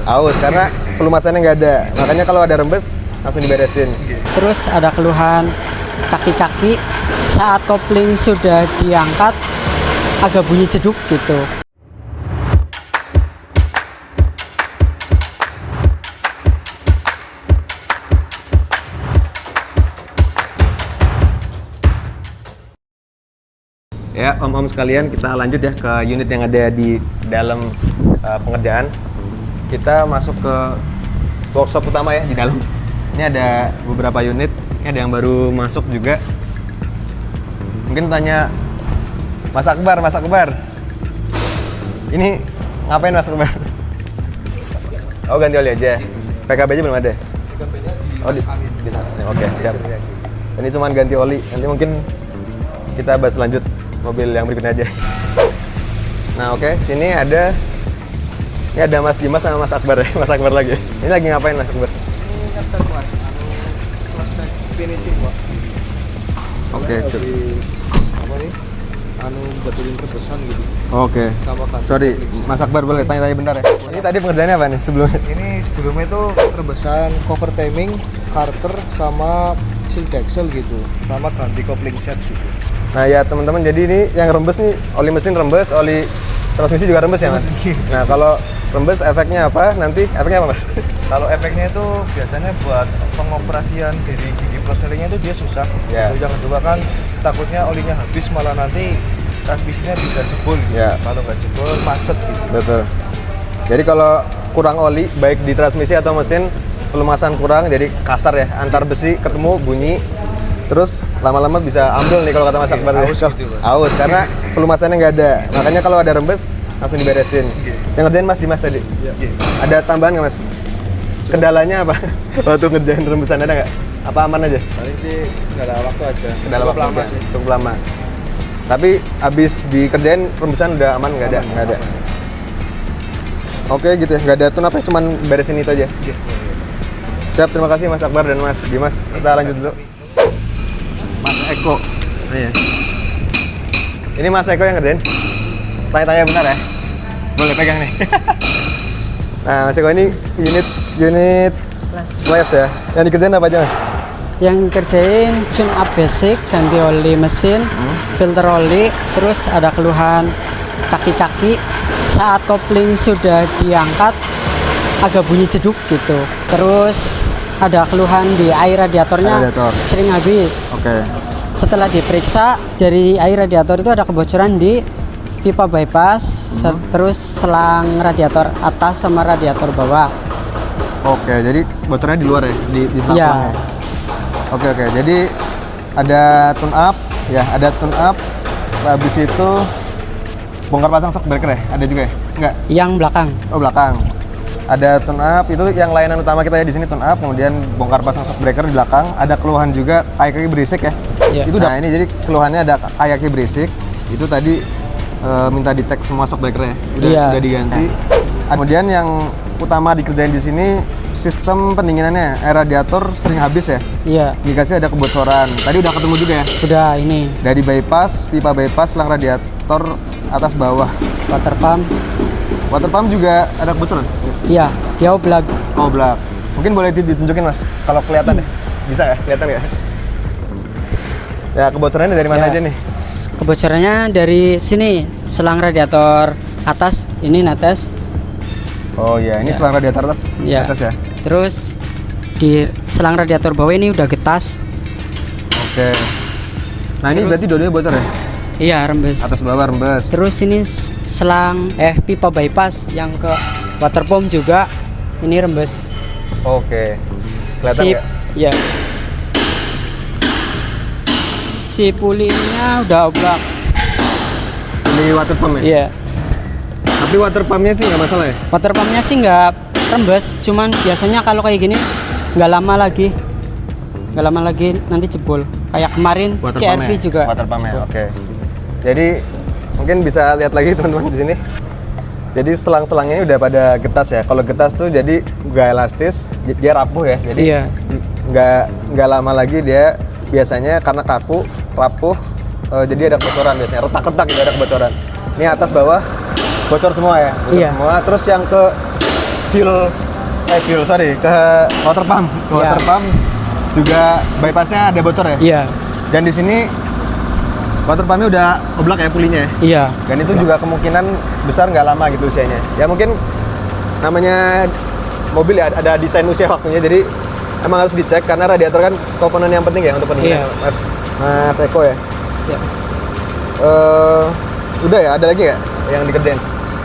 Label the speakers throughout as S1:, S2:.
S1: aus karena pelumasannya nggak ada. Makanya kalau ada rembes langsung diberesin.
S2: Terus ada keluhan kaki-kaki saat kopling sudah diangkat agak bunyi jeduk gitu.
S1: Ya, om-om sekalian, kita lanjut ya ke unit yang ada di dalam pengerjaan. Kita masuk ke workshop utama ya di dalam. Ini ada beberapa unit, ini ada yang baru masuk juga. Mungkin tanya Mas Akbar. Ini ngapain Mas Akbar? Oh, ganti oli aja. PKB aja belum ada?
S3: PKB-nya
S1: di sana. Oke, siap. Ini cuma ganti oli. Nanti mungkin kita bahas lanjut mobil yang berikutnya aja. Nah, oke, sini ada Mas Dimas sama Mas Akbar ya. Mas Akbar lagi. Ini lagi ngapain Mas Akbar?
S3: Ini ngetes Mas, cross check finishing Pak.
S1: Oke,
S3: habis apa nih? Betulin rebesan gitu.
S1: Oke.
S3: Sama kan.
S1: Sorry, Mas Akbar boleh tanya-tanya bentar ya. Ini tadi pengerjaannya apa nih sebelumnya?
S3: Ini sebelumnya itu rebesan cover timing, carter sama seal axle gitu. Sama ganti coupling set gitu.
S1: Nah ya teman-teman, jadi ini yang rembes nih, oli mesin rembes, oli transmisi juga rembes ya Mas? Nah kalau rembes efeknya apa? Nanti efeknya apa Mas?
S3: Kalau efeknya itu biasanya buat pengoperasian dari gigi proselingnya itu dia susah.
S1: Ya.
S3: Yang kedua kan takutnya olinya habis malah nanti transmisinya bisa jebol gitu.
S1: Ya.
S3: Kalau nggak jebol macet gitu.
S1: Betul. Jadi kalau kurang oli, baik di transmisi atau mesin, pelumasan kurang, jadi kasar ya, antar besi ketemu bunyi. Terus lama-lama bisa ambil nih kalau kata Mas Akbar.
S3: Aus gitu, Pak.
S1: Aus karena pelumasannya nggak ada. Makanya kalau ada rembes langsung diberesin. Yang ngerjain Mas Dimas tadi. Ada tambahan nggak Mas? Kendalanya apa? Waktu ngerjain rembesan ada nggak? Apa aman aja?
S3: Paling sih nggak ada waktu aja.
S1: Kendala waktu
S3: lama
S1: aja.
S3: sih.
S1: Cukup lama. Tapi abis dikerjain rembesan udah aman nggak ada? Nggak ada. Oke gitu ya. Nggak ada tune apa? Cuman beresin itu aja. Siap, terima kasih Mas Akbar dan Mas Dimas. Kita lanjut dulu. Mas Eko. Oh, iya. Ini Mas Eko yang ngerjain. Tanya-tanya bentar ya. Boleh pegang nih. Nah, Mas Eko ini unit splash ya. Yang dikerjain apa aja, Mas?
S2: Yang kerjain tune up basic, ganti oli mesin, filter oli, terus ada keluhan kaki-kaki saat kopling sudah diangkat agak bunyi jeduk gitu. Terus ada keluhan di air radiatornya sering habis.
S1: Oke.
S2: Setelah diperiksa dari air radiator itu ada kebocoran di pipa bypass, terus selang radiator atas sama radiator bawah.
S1: Oke, jadi bocornya di luar ya, di selang
S2: Iya.
S1: ya. Oke, jadi ada tune up, ya ada tune up. Habis itu bongkar pasang shock breaker ya, ada juga ya? Enggak?
S2: Yang belakang.
S1: Oh belakang. Ada tune up, itu yang layanan utama kita ya di sini tune up, kemudian bongkar pasang shock breaker di belakang. Ada keluhan juga kaki berisik ya.
S2: Iya.
S1: Itu nah ini jadi keluhannya ada kaki berisik. Itu tadi minta dicek semua shock breakernya. Udah diganti. Kemudian yang utama dikerjain di sini sistem pendinginannya, air radiator sering habis ya.
S2: Iya.
S1: Indikasi ada kebocoran. Tadi udah ketemu juga ya.
S2: Udah ini
S1: Dari bypass, pipa bypass, selang radiator atas bawah.
S2: water pump
S1: juga ada kebocoran.
S2: iya, dia oblak.
S1: Oh, black. Mungkin boleh ditunjukin Mas, kalau kelihatan ya? Bisa ya? Kelihatan ya? Ya, kebocorannya dari mana
S2: Ya.
S1: aja nih?
S2: Kebocorannya dari sini, selang radiator atas ini netes.
S1: Oh iya, ini
S2: Ya.
S1: selang radiator atas,
S2: Ya.
S1: atas ya?
S2: Terus di selang radiator bawah ini udah getas.
S1: Oke. Nah, ini berarti dua-duanya bocor ya?
S2: Iya, rembes.
S1: Atas bawah rembes.
S2: Terus ini selang pipa bypass yang ke water pump juga ini rembes.
S1: Oke. Kelihatan
S2: Si
S1: nggak?
S2: ya. Si pulinya udah oblak.
S1: Ini water pump ya?
S2: Iya.
S1: Tapi water pumpnya sih nggak masalah ya?
S2: Water pumpnya sih nggak rembes, cuman biasanya kalau kayak gini nggak lama lagi nanti jebol. Kayak kemarin
S1: Water
S2: CRV
S1: pump-nya?
S2: juga.
S1: Water pumpnya,
S2: jebol.
S1: oke. Jadi mungkin bisa lihat lagi teman-teman di sini. Jadi selang-selangnya ini udah pada getas ya. Kalau getas tuh jadi nggak elastis, dia rapuh ya. Jadi
S2: Iya.
S1: nggak lama lagi dia biasanya karena kaku, rapuh, jadi ada kebocoran biasanya. Retak-retak gitu ada kebocoran. Ini atas bawah bocor semua ya. Bocor
S2: Iya.
S1: semua. Terus yang ke ke water pump. Ke
S2: Iya.
S1: water pump juga bypassnya ada bocor ya.
S2: Iya,
S1: Dan di sini water pumpnya udah oblak ya pulinya.
S2: iya.
S1: Dan itu juga kemungkinan besar nggak lama gitu usianya. Ya mungkin namanya mobil ya ada desain usia waktunya, jadi emang harus dicek karena radiator kan komponen yang penting ya untuk pendinginan.
S2: Iya.
S1: Mas Eko ya.
S2: Siap.
S1: Udah ya, ada lagi nggak yang dikerjain?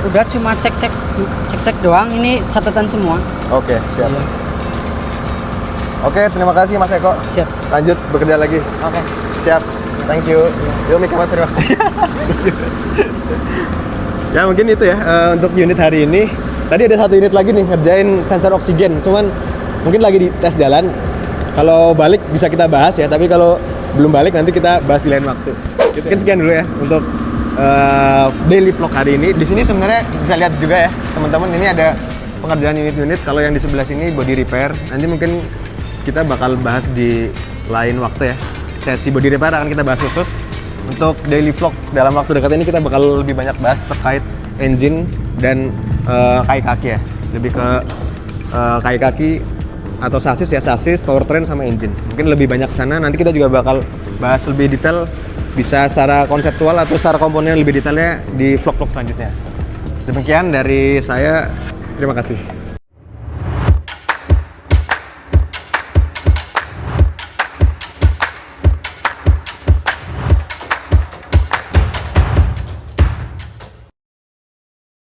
S2: Udah cuma cek doang. Ini catatan semua.
S1: Oke, siap.
S2: Iya.
S1: Oke, terima kasih Mas Eko.
S2: Siap.
S1: Lanjut bekerja lagi.
S2: Oke.
S1: Siap. Thank you. Yuk Mika Mas, terima kasih. Ya mungkin itu ya untuk unit hari ini. Tadi ada satu unit lagi nih ngerjain sensor oksigen, cuman mungkin lagi di tes jalan. Kalau balik bisa kita bahas ya, tapi kalau belum balik nanti kita bahas di lain waktu. Mungkin sekian dulu ya untuk daily vlog hari ini. Di sini sebenarnya bisa lihat juga ya teman-teman, ini ada pengerjaan unit-unit. Kalau yang di sebelah sini body repair. Nanti mungkin kita bakal bahas di lain waktu ya. Sesi body repair akan kita bahas khusus. Untuk daily vlog dalam waktu dekat ini kita bakal lebih banyak bahas terkait engine dan kaki-kaki ya. Lebih ke kaki-kaki atau sasis ya, sasis, powertrain sama engine. Mungkin lebih banyak sana. Nanti kita juga bakal bahas lebih detail, bisa secara konseptual atau secara komponen lebih detailnya di vlog-vlog selanjutnya. Demikian dari saya, terima kasih.